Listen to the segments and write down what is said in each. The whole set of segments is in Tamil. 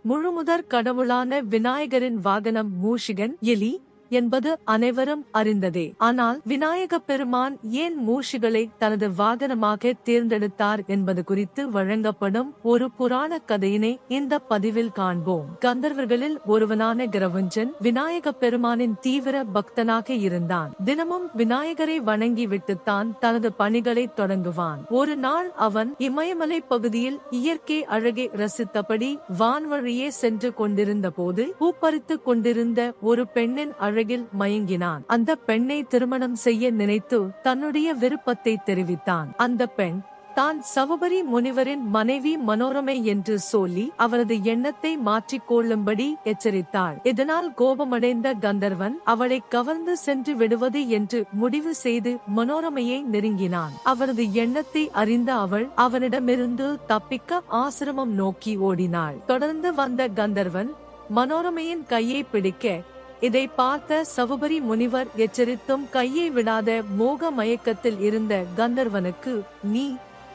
முழுமுதற் கடவுளான விநாயகரின் வாகனம் மூஷிகன் எலி என்பது அனைவரும் அறிந்ததே. ஆனால் விநாயகப் பெருமான் ஏன் மூஷிகளை தனது வாகனமாக தேர்ந்தெடுத்தார் என்பது குறித்து வழங்கப்படும் ஒரு புராண கதையினை இந்த பதிவில் காண்போம். கந்தர்வர்களில் ஒருவனான கிரவுஞ்சன் விநாயகப் பெருமானின் தீவிர பக்தனாக இருந்தான். தினமும் விநாயகரை வணங்கி விட்டுத்தான் தனது பணிகளை தொடங்குவான். ஒரு நாள் அவன் இமயமலை பகுதியில் இயற்கை அழகை ரசித்தபடி வான்வழியே சென்று கொண்டிருந்த போது பூப்பறித்துக் கொண்டிருந்த ஒரு பெண்ணின் அழகில் மயங்கினான். அந்த பெண்ணை திருமணம் செய்ய நினைத்து தன்னுடைய விருப்பத்தை தெரிவித்தான். அந்த பெண் தான் சவபரி முனிவரின் மனைவி மனோரமை என்று சொல்லி அவரது எண்ணத்தை மாற்றிக்கொள்ளும்படி எச்சரித்தாள். இதனால் கோபமடைந்த கந்தர்வன் அவளை கவர்ந்து சென்று விடுவது என்று முடிவு செய்து மனோரமையை நெருங்கினான். அவரது எண்ணத்தை அறிந்த அவள் அவனிடமிருந்து தப்பிக்க ஆசிரமம் நோக்கி ஓடினாள். தொடர்ந்து வந்த கந்தர்வன் மனோரமையின் கையை பிடிக்க, இதை பார்த்த சவபரி முனிவர் எச்சரித்தும் கையை விடாத மோக மயக்கத்தில் இருந்த கந்தர்வனுக்கு, நீ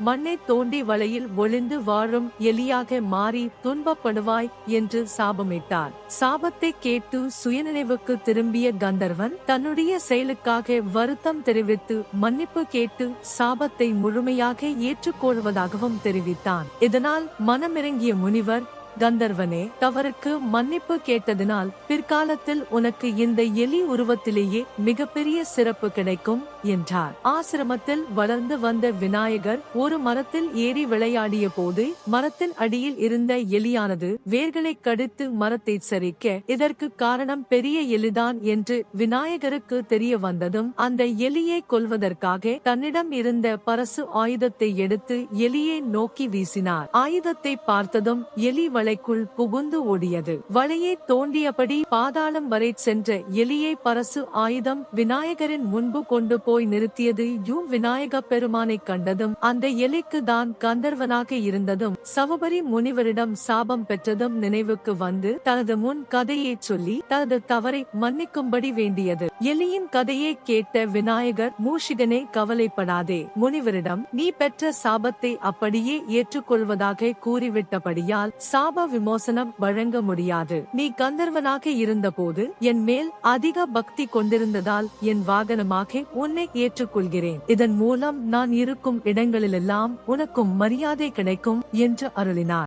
மண்ணை தோண்டி வலையில் ஒளிந்து வாழும் எலியாக மாறி துன்பப்படுவாய் என்று சாபமிட்டார். சாபத்தை கேட்டு சுயநினைவுக்கு திரும்பிய கந்தர்வன் தன்னுடைய செயலுக்காக வருத்தம் தெரிவித்து மன்னிப்பு கேட்டு சாபத்தை முழுமையாக ஏற்றுக்கொள்வதாகவும் தெரிவித்தான். இதனால் மனமிறங்கிய முனிவர், கந்தர்வனே, தவறுக்கு மன்னிப்பு கேட்டதினால் பிற்காலத்தில் உனக்கு இந்த எலி உருவத்திலேயே மிகப்பெரிய சிறப்பு கிடைக்கும் என்றார். ஆசிரமத்தில் வளர்ந்து வந்த விநாயகர் ஒரு மரத்தில் ஏறி விளையாடிய போது மரத்தின் அடியில் இருந்த எலியானது வேர்களை கடித்து மரத்தை சரிக்க, இதற்கு காரணம் பெரிய எலிதான் என்று விநாயகருக்கு தெரிய வந்ததும் அந்த எலியை கொல்வதற்காக தன்னிடம் இருந்த பரசு ஆயுதத்தை எடுத்து எலியை நோக்கி வீசினார். ஆயுதத்தை பார்த்ததும் எலி வலைக்குள் புகுந்து ஓடியது. வலையை தோண்டியபடி பாதாளம் வரை சென்ற எலியை பரசு ஆயுதம் விநாயகரின் முன்பு கொண்டு போய் நிறுத்தியது. விநாயக பெருமானை கண்டதும் அந்த எலிக்கு தான் கந்தர்வனாக இருந்ததும் சவபரி முனிவரிடம் சாபம் பெற்றதும் நினைவுக்கு வந்து தனது முன் கதையை சொல்லி தனது தவறை மன்னிக்கும்படி வேண்டியது. எலியின் கதையை கேட்ட விநாயகர், மூஷிகனே, கவலைப்படாதே. முனிவரிடம் நீ பெற்ற சாபத்தை அப்படியே ஏற்றுக்கொள்வதாக கூறிவிட்டபடியால் சாப விமோசனம் வழங்க முடியாது. நீ கந்தர்வனாக இருந்தபோது என் மேல் அதிக பக்தி கொண்டிருந்ததால் என் வாகனமாக உன்னை ஏற்றுக்கொள்கிறேன். இதன் மூலம் நான் இருக்கும் இடங்களிலெல்லாம் உனக்கும் மரியாதை கிடைக்கும் என்று அருளினார்.